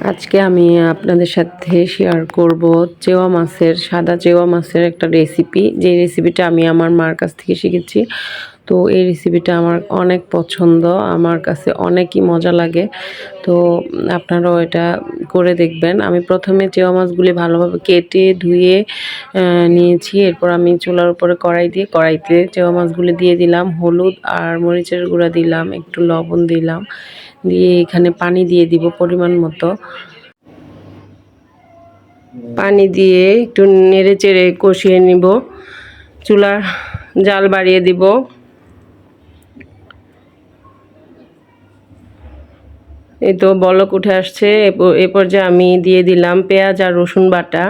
আজকে আমি আপনাদের সাথে শেয়ার করব সাদা চেওয়া মাছের একটা রেসিপি, যে রেসিপিটা আমি আমার মার কাছ থেকে শিখেছি। তো এই রেসিপিটা আমার অনেক পছন্দ, আমার কাছে অনেকই মজা লাগে। তো আপনারাও এটা করে দেখবেন। আমি প্রথমে চেওয়া মাছগুলি ভালোভাবে কেটে ধুয়ে নিয়েছি। এরপর আমি চুলার উপরে কড়াইতে চেওয়া মাছগুলি দিয়ে দিলাম, হলুদ আর মরিচের গুঁড়া দিলাম, একটু লবণ দিলাম, দিয়ে এখানে পানি দিয়ে দিব পরিমাণ মতো। পানি দিয়ে একটু নেড়ে চেড়ে কষিয়ে নিব, চুলার জাল বাড়িয়ে দিব। এই তো বলক উঠে আসছে। এ পর্যায়ে আমি দিয়ে দিলাম পেঁয়াজ আর রসুন বাটা।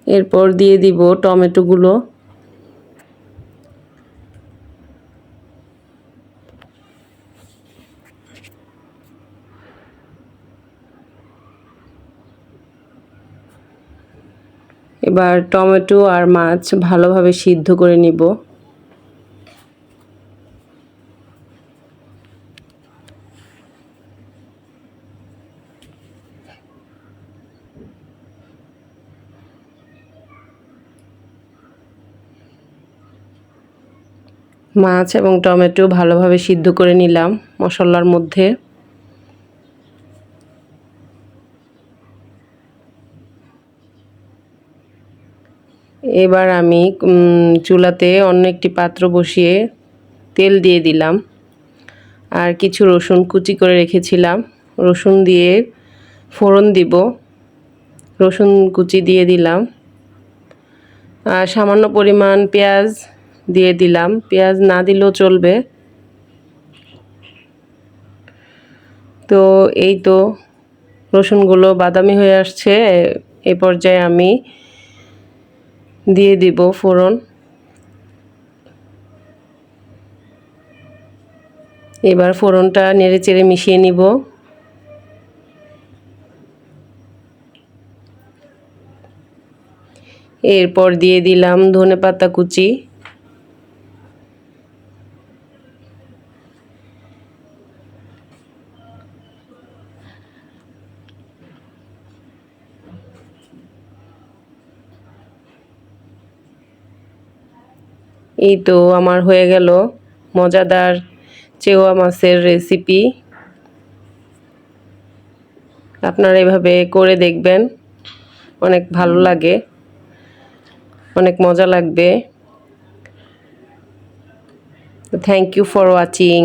এরপর দিয়ে দিব টমেটোগুলো। এবার টমেটো আর মাছ ভালোভাবে সিদ্ধ করে নিব। মাছ এবং টমেটো ভালোভাবে সিদ্ধ করে নিলাম মশলার মধ্যে। এবার আমি চুলাতে অন্য একটি পাত্র বসিয়ে তেল দিয়ে দিলাম, আর কিছু রসুন কুচি করে রেখেছিলাম, রসুন দিয়ে ফোড়ন দিব। রসুন কুচি দিয়ে দিলাম, আর সামান্য পরিমাণ পেঁয়াজ দিয়ে দিলাম, পেঁয়াজ না দিলেও চলবে। তো এই তো রসুনগুলো বাদামি হয়ে আসছে। এই পর্যায়ে আমি দিয়ে দিব ফোড়ন। এবার ফোড়নটা নেড়ে চেড়ে মিশিয়ে নিব। এরপর দিয়ে দিলাম ধনেপাতা কুচি। এই তো আমার হয়ে গেল মজাদার চেওয়া মাছের রেসিপি। আপনারা এভাবে করে দেখবেন, অনেক ভালো লাগে, অনেক মজা লাগবে। Thank you for watching.